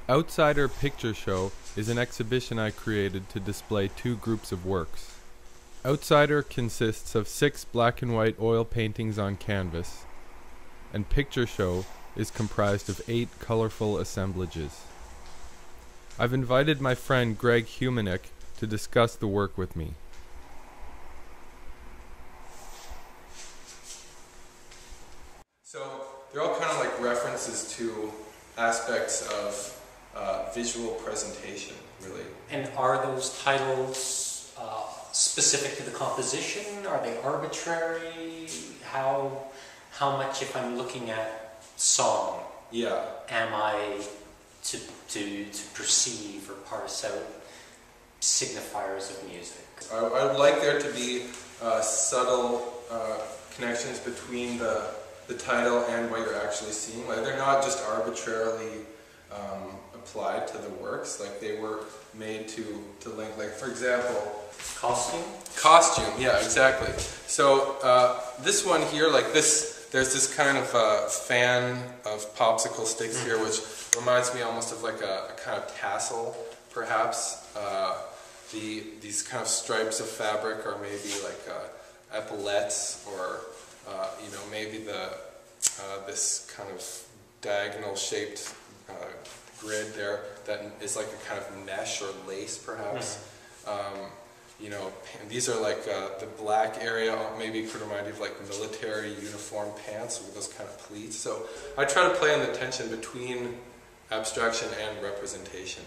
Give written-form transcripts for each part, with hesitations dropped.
Outsider Picture Show is an exhibition I created to display two groups of works. Outsider consists of 6 black and white oil paintings on canvas, and Picture Show is comprised of 8 colorful assemblages. I've invited my friend Greg Humeniuk to discuss the work with me. So they're all kind of like references to aspects of visual presentation, really. And are those titles specific to the composition? Are they arbitrary? How much, if I'm looking at song, am I to perceive or parse out signifiers of music? I would like there to be subtle connections between the title and what you're actually seeing. Like, they're not just arbitrarily applied to the works. Like, they were made to link, like, for example, costume, yeah, exactly. So this one here, like this, there's this kind of fan of popsicle sticks here, which reminds me almost of like a kind of tassel, perhaps. These kind of stripes of fabric are maybe like epaulettes, or maybe this kind of diagonal shaped grid there that is like a kind of mesh or lace, perhaps. And these are like the black area maybe could remind you of like military uniform pants with those kind of pleats. So I try to play on the tension between abstraction and representation.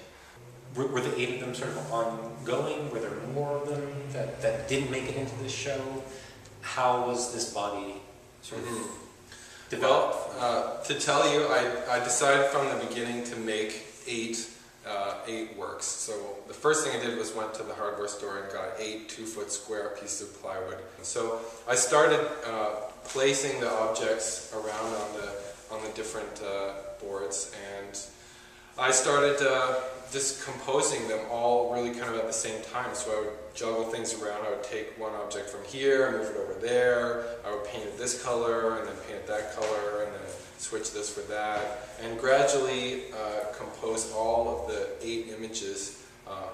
Were the 8 of them sort of ongoing? Were there more of them that didn't make it into the show? How was this body sort of developed? Well, to tell you, I decided from the beginning to make 8 works. So the first thing I did was went to the hardware store and got 8 2-foot square pieces of plywood. So I started placing the objects around on the different boards, and I started just composing them all really kind of at the same time. So I would juggle things around. I would take one object from here, move it over there. I would paint it this color, and then paint it that color, and then switch this for that, and gradually compose all of the 8 images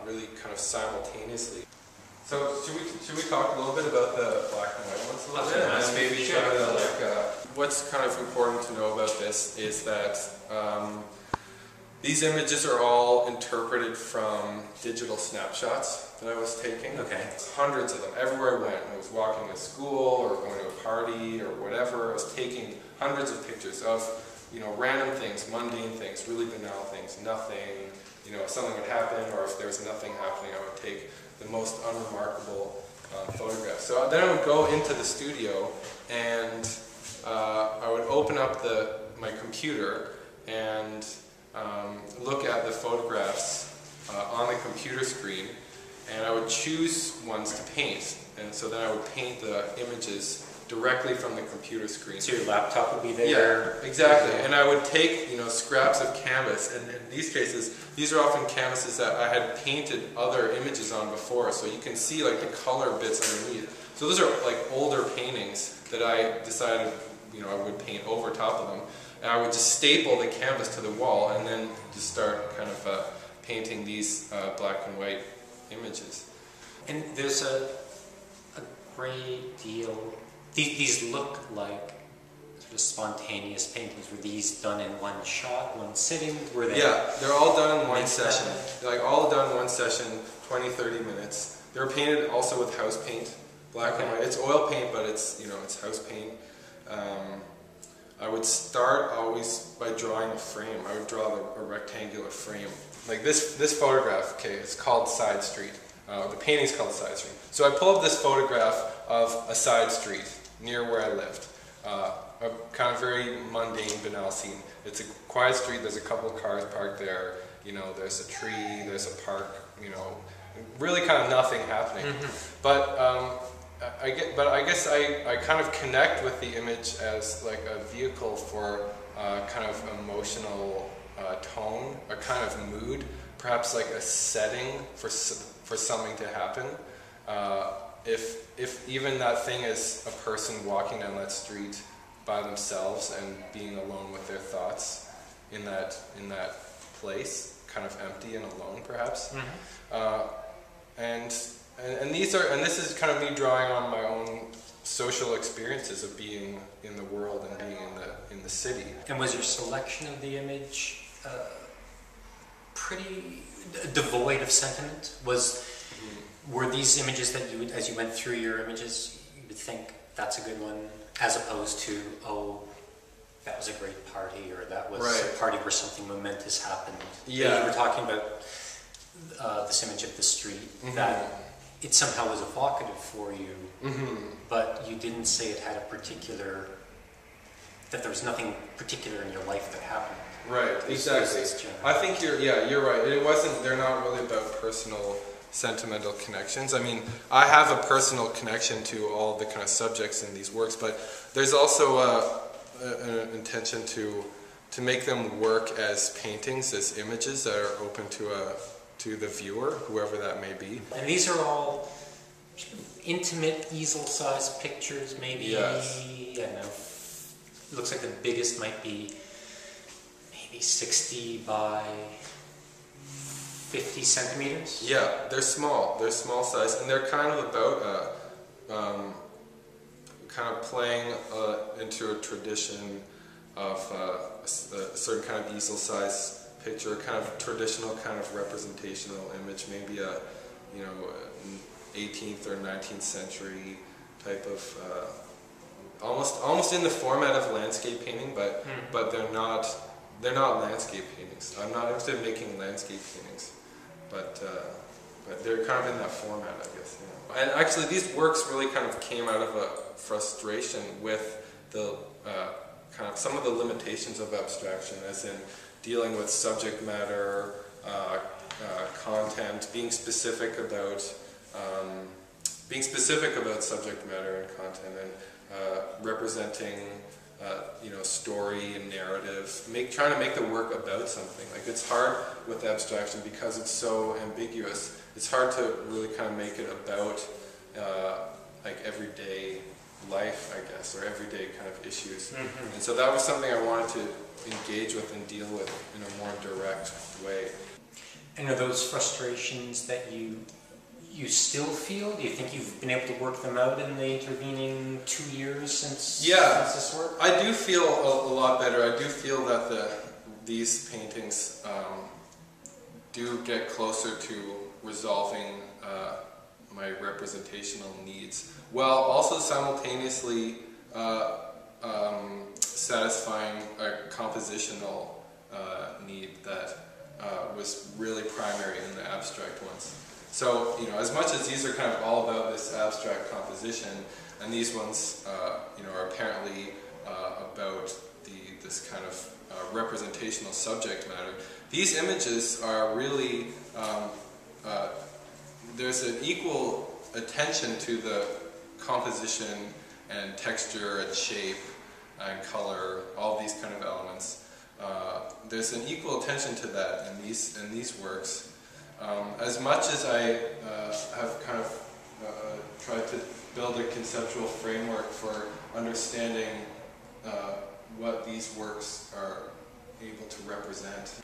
really kind of simultaneously. So should we talk a little bit about the black and white ones a little bit? And maybe sure. What's kind of important to know about this is that these images are all interpreted from digital snapshots that I was taking. Okay. Hundreds of them, everywhere I went. I was walking to school or going to a party or whatever. I was taking hundreds of pictures of, random things, mundane things, really banal things, nothing. If something would happen, or if there was nothing happening, I would take the most unremarkable photographs. So then I would go into the studio, and I would open up my computer and look at the photographs on the computer screen, and I would choose ones to paint. And so then I would paint the images directly from the computer screen. So your laptop would be there? Yeah, exactly. And I would take, scraps of canvas, and in these cases, these are often canvases that I had painted other images on before, so you can see like the color bits underneath. So those are like older paintings that I decided, I would paint over top of them. And I would just staple the canvas to the wall, and then just start kind of painting these black and white images. And there's a great deal. These look like sort of spontaneous paintings. Were these done in one shot, one sitting? Were they? Yeah, they're all done in one session. They're like all done in one session, 20, 30 minutes. They were painted also with house paint, black and white. It's oil paint, but it's it's house paint. I would start always by drawing a frame. I would draw a rectangular frame. Like this photograph, okay, it's called Side Street. The painting's called Side Street. So I pull up this photograph of a side street near where I lived. A kind of very mundane, banal scene. It's a quiet street, there's a couple of cars parked there, there's a tree, there's a park, really kind of nothing happening. But I guess I kind of connect with the image as like a vehicle for kind of emotional tone, a kind of mood, perhaps like a setting for something to happen. If even that thing is a person walking down that street by themselves and being alone with their thoughts in that place, kind of empty and alone, perhaps. Mm-hmm. And this is kind of me drawing on my own social experiences of being in the world and being in the city. And was your selection of the image pretty devoid of sentiment? Were these images that you would, as you went through your images, you would think that's a good one, as opposed to, oh, that was a great party, or that was a party where something momentous happened? Yeah. You were talking about this image of the street, that it somehow was evocative for you, but you didn't say it had a particular, that there was nothing particular in your life that happened. Right, exactly. I think you're right. They're not really about personal sentimental connections. I mean, I have a personal connection to all the kind of subjects in these works, but there's also an intention to make them work as paintings, as images that are open to the viewer, whoever that may be. And these are all intimate, easel-sized pictures, maybe. Yes. I don't know. It looks like the biggest might be maybe 60 by 50 centimeters. Yeah, they're small. They're small size, and they're kind of about kind of playing into a tradition of a certain kind of easel-sized picture, kind of traditional kind of representational image, maybe a 18th or 19th century type of almost in the format of landscape painting, but they're not landscape paintings. I'm not interested in making landscape paintings, but they're kind of in that format, I guess. Yeah. And actually, these works really kind of came out of a frustration with the kind of some of the limitations of abstraction, as in dealing with subject matter, content, being specific about subject matter and content, and representing story and narrative, trying to make the work about something. Like, it's hard with abstraction because it's so ambiguous. It's hard to really kind of make it about like everyday life, I guess, or everyday kind of issues. And so that was something I wanted to engage with and deal with in a more direct way. And are those frustrations that you still feel? Do you think you've been able to work them out in the intervening 2 years since this work? I do feel a lot better. I do feel that these paintings do get closer to resolving my representational needs, while also simultaneously satisfying a compositional need that was really primary in the abstract ones. So, as much as these are kind of all about this abstract composition, and these ones, are apparently about this kind of representational subject matter, these images are really, there's an equal attention to the composition and texture and shape and color, all these kind of elements. There's an equal attention to that in these works. As much as I have kind of tried to build a conceptual framework for understanding what these works are able to represent.